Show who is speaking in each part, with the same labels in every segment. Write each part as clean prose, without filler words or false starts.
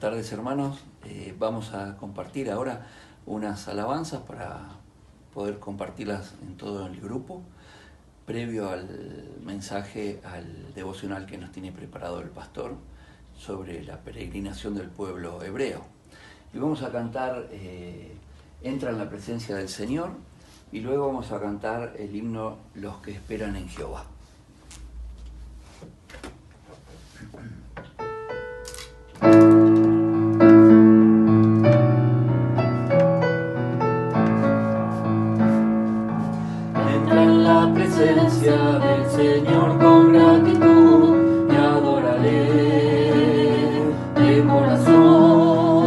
Speaker 1: tardes, hermanos. Vamos a compartir ahora unas alabanzas para poder compartirlas en todo el grupo, previo al mensaje, al devocional que nos tiene preparado el pastor sobre la peregrinación del pueblo hebreo. Y vamos a cantar Entra en la presencia del Señor, y luego vamos a cantar el himno Los que esperan en Jehová. Entra en la presencia del Señor con gratitud y adórale de corazón.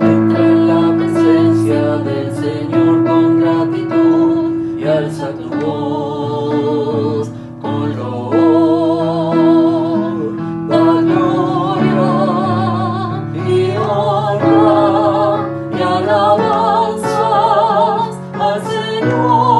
Speaker 1: Entra en la presencia del Señor con gratitud y alza tu voz con loor. Da gloria y honra y alabanzas al Señor.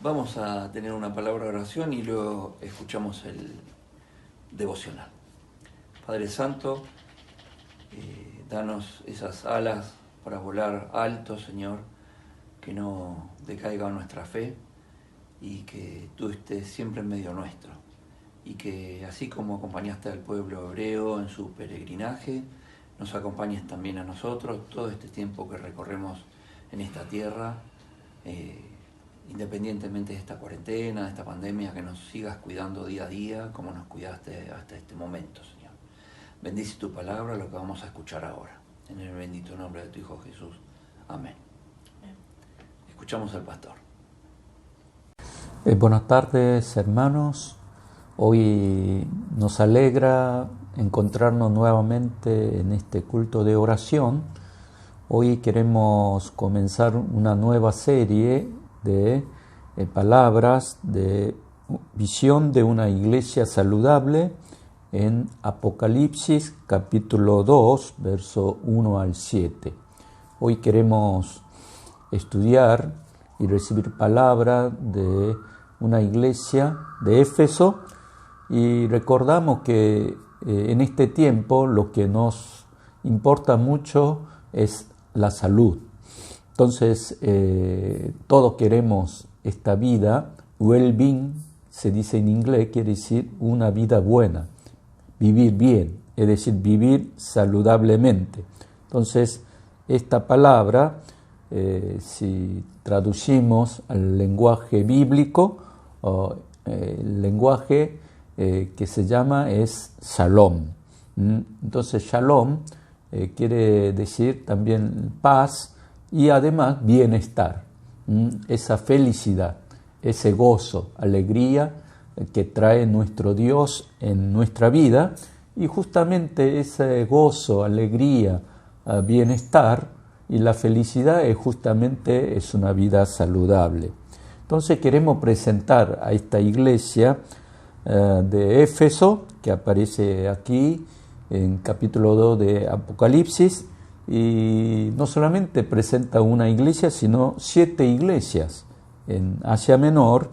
Speaker 1: Vamos a tener una palabra de oración y luego escuchamos el devocional. Padre Santo, danos esas alas para volar alto, Señor, que no decaiga nuestra fe y que tú estés siempre en medio nuestro. Y que así como acompañaste al pueblo hebreo en su peregrinaje, nos acompañes también a nosotros todo este tiempo que recorremos en esta tierra, independientemente de esta cuarentena, de esta pandemia, que nos sigas cuidando día a día como nos cuidaste hasta este momento, Señor. Bendice tu palabra, lo que vamos a escuchar ahora. En el bendito nombre de tu Hijo Jesús. Amén. Escuchamos al pastor.
Speaker 2: Buenas tardes, hermanos. Hoy nos alegra encontrarnos nuevamente en este culto de oración. Hoy queremos comenzar una nueva serie de palabras de visión de una iglesia saludable en Apocalipsis capítulo 2, verso 1 al 7. Hoy queremos estudiar y recibir palabra de una iglesia de Éfeso, y recordamos que en este tiempo lo que nos importa mucho es la salud. Entonces, todos queremos esta vida, well-being, se dice en inglés, quiere decir una vida buena, vivir bien, es decir, vivir saludablemente. Entonces, esta palabra, si traducimos al lenguaje bíblico, el lenguaje que se llama es shalom. Entonces, shalom quiere decir también paz y además bienestar, esa felicidad, ese gozo, alegría que trae nuestro Dios en nuestra vida, y justamente ese gozo, alegría, bienestar y la felicidad es una vida saludable. Entonces queremos presentar a esta iglesia de Éfeso, que aparece aquí en capítulo 2 de Apocalipsis, y no solamente presenta una iglesia, sino 7 iglesias en Asia Menor,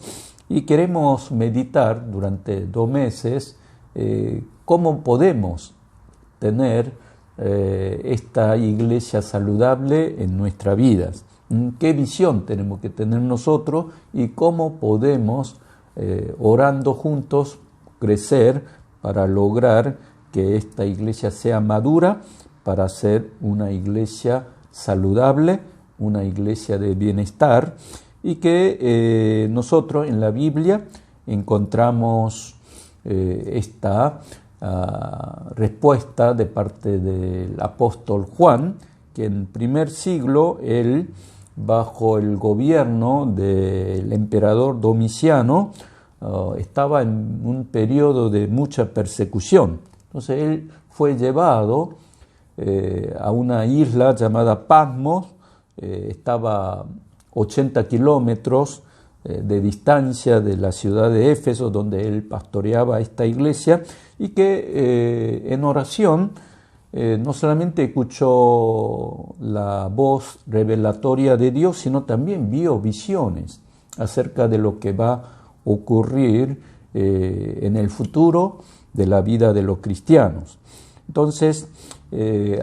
Speaker 2: y queremos meditar durante 2 meses cómo podemos tener esta iglesia saludable en nuestras vidas, qué visión tenemos que tener nosotros y cómo podemos, orando juntos, crecer para lograr que esta iglesia sea madura, para ser una iglesia saludable, una iglesia de bienestar, y que nosotros en la Biblia encontramos esta respuesta de parte del apóstol Juan, que en primer siglo él, bajo el gobierno del emperador Domiciano, estaba en un periodo de mucha persecución. Entonces él fue llevado a una isla llamada Patmos, estaba 80 kilómetros de distancia de la ciudad de Éfeso, donde él pastoreaba esta iglesia, y que en oración no solamente escuchó la voz revelatoria de Dios, sino también vio visiones acerca de lo que va a ocurrir en el futuro de la vida de los cristianos. Entonces,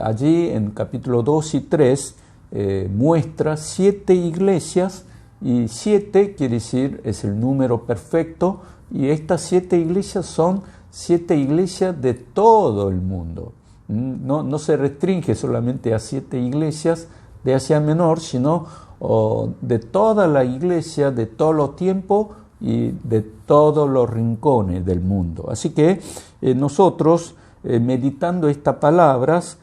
Speaker 2: allí en capítulo 2 y 3 muestra 7 iglesias, y 7 quiere decir es el número perfecto, y estas 7 iglesias son 7 iglesias de todo el mundo. No se restringe solamente a 7 iglesias de Asia Menor, sino de toda la iglesia, de todos los tiempos y de todos los rincones del mundo. Así que nosotros, meditando estas palabras,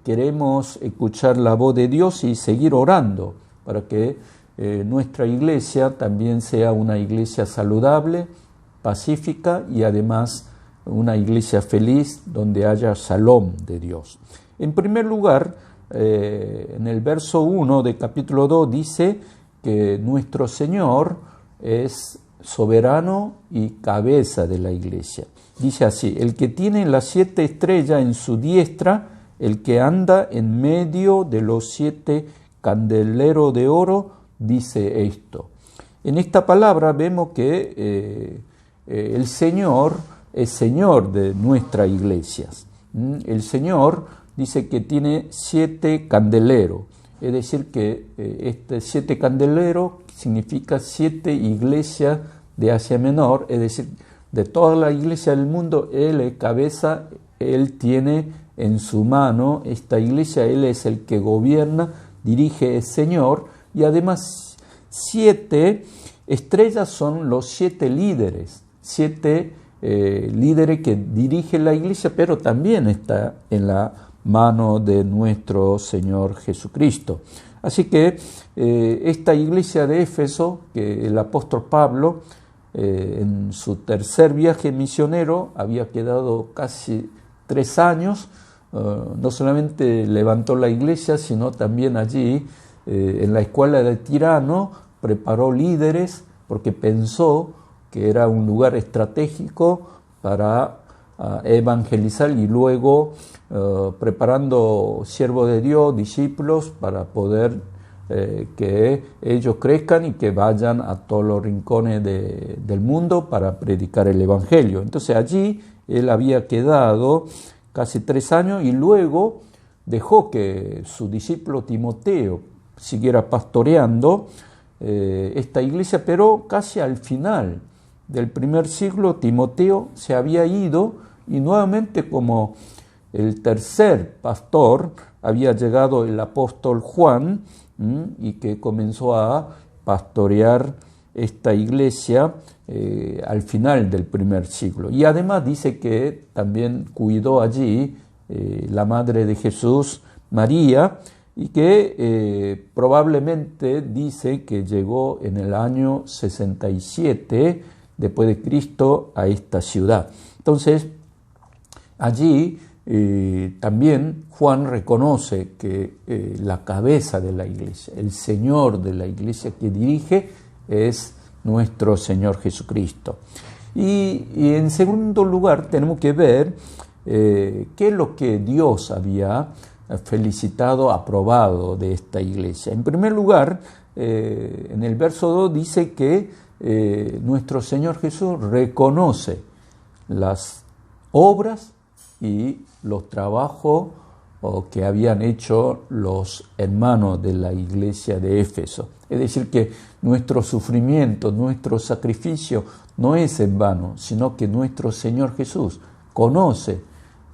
Speaker 2: queremos escuchar la voz de Dios y seguir orando para que nuestra iglesia también sea una iglesia saludable, pacífica y además una iglesia feliz donde haya shalom de Dios. En primer lugar, en el verso 1 de capítulo 2 dice que nuestro Señor es soberano y cabeza de la iglesia. Dice así: el que tiene las 7 estrellas en su diestra, el que anda en medio de los 7 candeleros de oro, dice esto. En esta palabra vemos que el Señor es Señor de nuestras iglesias. El Señor dice que tiene 7 candeleros, es decir que este 7 candeleros significa 7 iglesias de Asia Menor, es decir, de toda la iglesia del mundo, Él es cabeza, Él tiene en su mano esta iglesia, Él es el que gobierna, dirige, es Señor, y además 7 estrellas son los 7 líderes, 7 líderes que dirigen la iglesia, pero también está en la mano de nuestro Señor Jesucristo. Así que esta iglesia de Éfeso, que el apóstol Pablo en su tercer viaje misionero había quedado casi 3 años, no solamente levantó la iglesia, sino también allí en la escuela de Tirano preparó líderes porque pensó que era un lugar estratégico para evangelizar, y luego preparando siervos de Dios, discípulos, para poder que ellos crezcan y que vayan a todos los rincones del mundo para predicar el Evangelio. Entonces allí él había quedado casi 3 años y luego dejó que su discípulo Timoteo siguiera pastoreando esta iglesia, pero casi al final del primer siglo Timoteo se había ido y nuevamente como el tercer pastor había llegado el apóstol Juan y que comenzó a pastorear esta iglesia al final del primer siglo. Y además dice que también cuidó allí la madre de Jesús, María, y que probablemente dice que llegó en el año 67 después de Cristo a esta ciudad. Entonces, allí también Juan reconoce que la cabeza de la iglesia, el Señor de la iglesia que dirige es nuestro Señor Jesucristo. Y en segundo lugar tenemos que ver qué es lo que Dios había felicitado, aprobado de esta iglesia. En primer lugar, en el verso 2 dice que nuestro Señor Jesús reconoce las obras y los trabajos que habían hecho los hermanos de la iglesia de Éfeso. Es decir, que nuestro sufrimiento, nuestro sacrificio no es en vano, sino que nuestro Señor Jesús conoce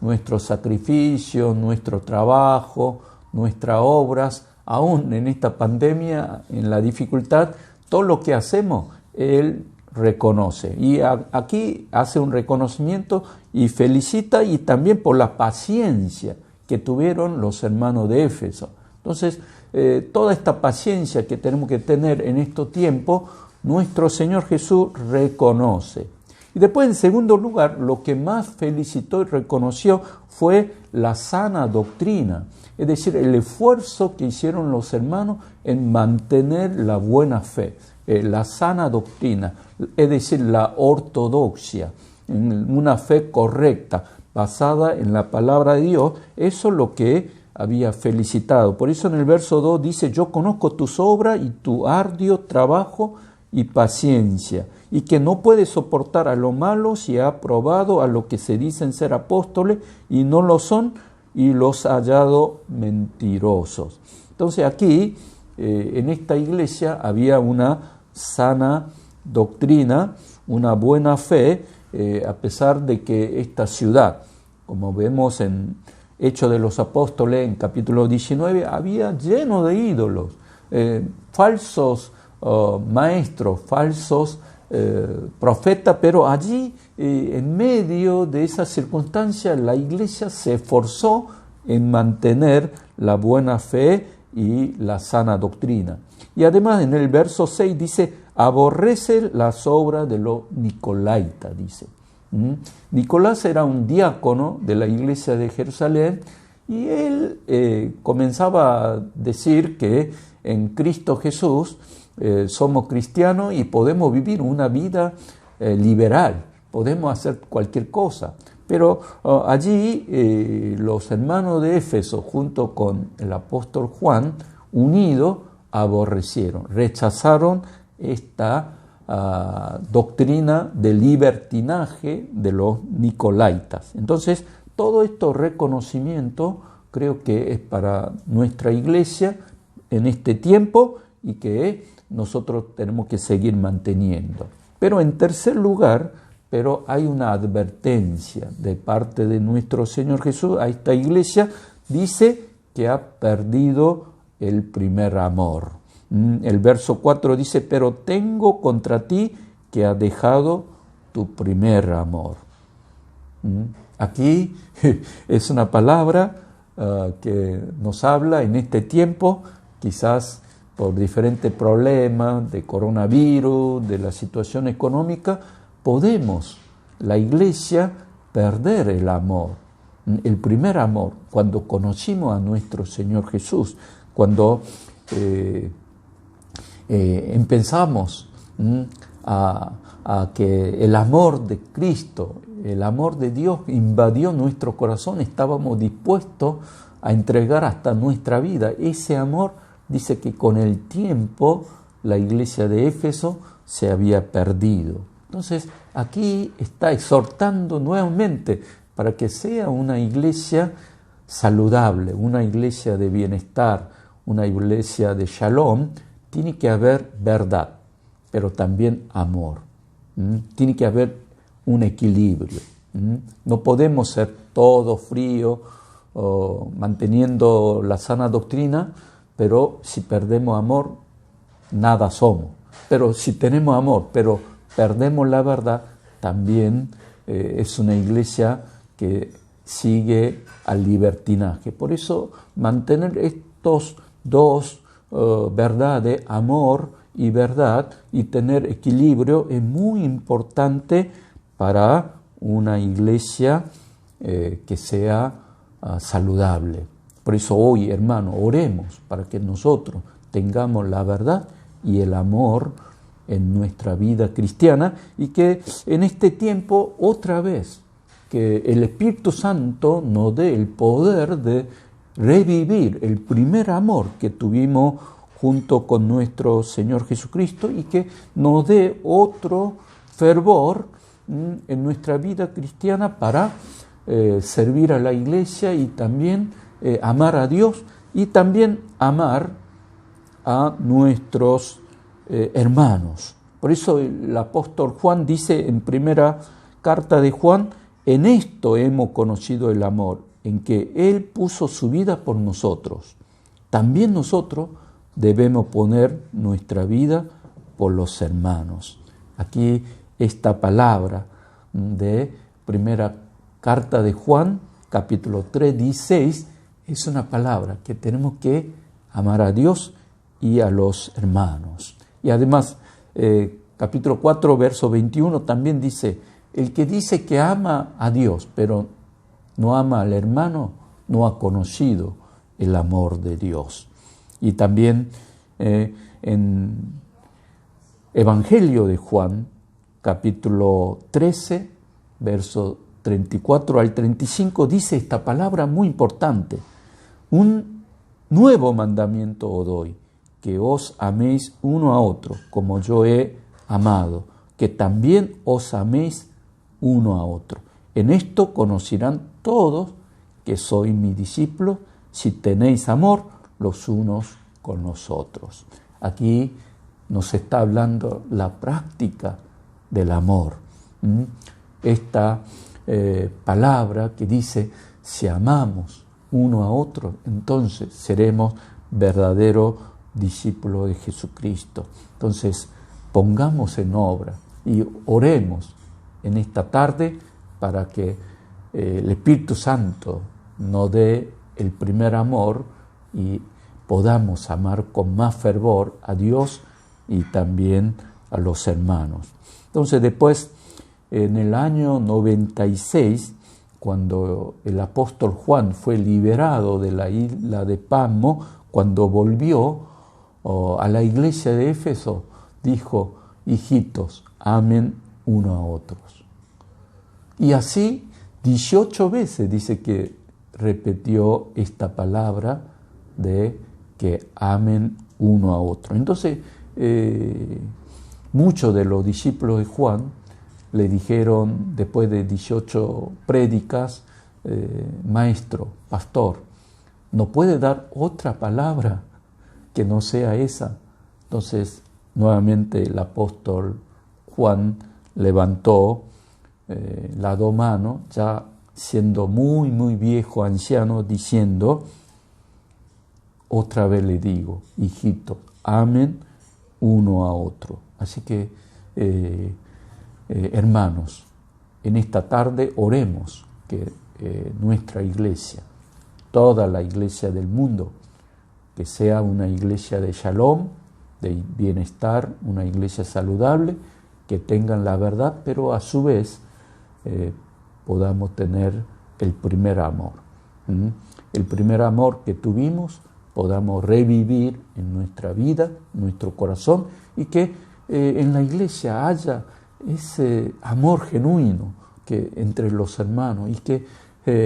Speaker 2: nuestro sacrificio, nuestro trabajo, nuestras obras, aún en esta pandemia, en la dificultad, todo lo que hacemos, Él reconoce. Y aquí hace un reconocimiento y felicita, y también por la paciencia que tuvieron los hermanos de Éfeso. Entonces, toda esta paciencia que tenemos que tener en estos tiempos, nuestro Señor Jesús reconoce. Y después, en segundo lugar, lo que más felicitó y reconoció fue la sana doctrina, es decir, el esfuerzo que hicieron los hermanos en mantener la buena fe, la sana doctrina, es decir, la ortodoxia, una fe correcta, basada en la palabra de Dios. Eso es lo que había felicitado. Por eso en el verso 2 dice: yo conozco tus obras y tu arduo trabajo y paciencia, y que no puedes soportar a lo malo si ha probado a los que se dicen ser apóstoles y no lo son, y los ha hallado mentirosos. Entonces aquí, en esta iglesia había una sana doctrina, una buena fe, a pesar de que esta ciudad, como vemos en Hechos de los Apóstoles, en capítulo 19, había lleno de ídolos, falsos maestros, falsos profetas, pero allí, en medio de esas circunstancias, la iglesia se esforzó en mantener la buena fe y la sana doctrina. Y además en el verso 6 dice: aborrece las obras de los nicolaitas, dice. Nicolás era un diácono de la iglesia de Jerusalén, y él comenzaba a decir que en Cristo Jesús somos cristianos y podemos vivir una vida liberal, podemos hacer cualquier cosa. Pero allí los hermanos de Éfeso, junto con el apóstol Juan, unidos, aborrecieron, rechazaron esta doctrina de libertinaje de los nicolaitas. Entonces, todo este reconocimiento creo que es para nuestra iglesia en este tiempo, y que nosotros tenemos que seguir manteniendo. Pero en tercer lugar, hay una advertencia de parte de nuestro Señor Jesús a esta iglesia. Dice que ha perdido el primer amor. El verso 4 dice: pero tengo contra ti que has dejado tu primer amor. Aquí es una palabra que nos habla en este tiempo, quizás por diferentes problemas de coronavirus, de la situación económica, podemos, la iglesia, perder el amor, el primer amor, cuando conocimos a nuestro Señor Jesús, cuando empezamos a que el amor de Cristo, el amor de Dios invadió nuestro corazón, estábamos dispuestos a entregar hasta nuestra vida. Ese amor, dice que con el tiempo la iglesia de Éfeso se había perdido. Entonces, aquí está exhortando nuevamente para que sea una iglesia saludable, una iglesia de bienestar, una iglesia de shalom. Tiene que haber verdad, pero también amor. Tiene que haber un equilibrio. No podemos ser todo frío, manteniendo la sana doctrina, pero si perdemos amor, nada somos. Pero si tenemos amor, pero perdemos la verdad, también es una iglesia que sigue al libertinaje. Por eso mantener estos dos verdades, amor y verdad, y tener equilibrio es muy importante para una iglesia que sea saludable. Por eso hoy, hermano, oremos para que nosotros tengamos la verdad y el amor en nuestra vida cristiana, y que en este tiempo otra vez que el Espíritu Santo nos dé el poder de revivir el primer amor que tuvimos junto con nuestro Señor Jesucristo, y que nos dé otro fervor en nuestra vida cristiana para servir a la iglesia y también amar a Dios y también amar a nuestros hermanos. Por eso el apóstol Juan dice en primera carta de Juan: en esto hemos conocido el amor, en que Él puso su vida por nosotros. También nosotros debemos poner nuestra vida por los hermanos. Aquí esta palabra de primera carta de Juan, capítulo 3, 16, es una palabra que tenemos que amar a Dios y a los hermanos. Y además, capítulo 4, verso 21 también dice: el que dice que ama a Dios, pero no ama al hermano, no ha conocido el amor de Dios. Y también en Evangelio de Juan, capítulo 13, verso 34 al 35, dice esta palabra muy importante: un nuevo mandamiento os doy, que os améis uno a otro, como yo he amado, que también os améis uno a otro. En esto conocerán todos que sois mis discípulos, si tenéis amor los unos con los otros. Aquí nos está hablando la práctica del amor. Esta palabra que dice: si amamos uno a otro, entonces seremos verdaderos discípulos de Jesucristo. Entonces, pongamos en obra y oremos en esta tarde para que el Espíritu Santo nos dé el primer amor y podamos amar con más fervor a Dios y también a los hermanos. Entonces, después, en el año 96, cuando el apóstol Juan fue liberado de la isla de Patmos, cuando volvió a la iglesia de Éfeso, dijo: hijitos, amen uno a otros. Y así 18 veces dice que repitió esta palabra de que amen uno a otro. Entonces, muchos de los discípulos de Juan le dijeron, después de 18 prédicas: maestro, pastor, ¿no puede dar otra palabra que no sea esa? Entonces, nuevamente el apóstol Juan levantó las dos manos, ya siendo muy, muy viejo, anciano, diciendo: otra vez le digo, hijitos, amen uno a otro. Así que, hermanos, en esta tarde oremos que nuestra iglesia, toda la iglesia del mundo, que sea una iglesia de shalom, de bienestar, una iglesia saludable, que tengan la verdad, pero a su vez podamos tener el primer amor. El primer amor que tuvimos, podamos revivir en nuestra vida, en nuestro corazón, y que en la iglesia haya ese amor genuino que entre los hermanos, y que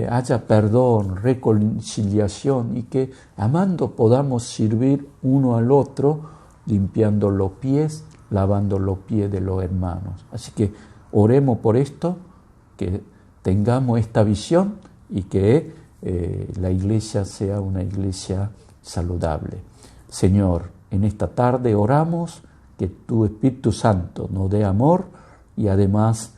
Speaker 2: haya perdón, reconciliación, y que amando podamos servir uno al otro, limpiando los pies, lavando los pies de los hermanos. Así que oremos por esto, que tengamos esta visión y que la iglesia sea una iglesia saludable. Señor, en esta tarde oramos que tu Espíritu Santo nos dé amor y además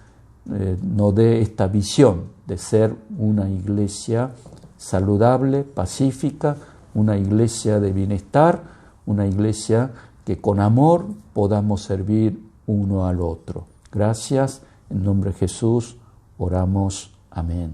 Speaker 2: nos dé esta visión de ser una iglesia saludable, pacífica, una iglesia de bienestar, una iglesia que con amor podamos servir uno al otro. Gracias, en nombre de Jesús oramos. Amén.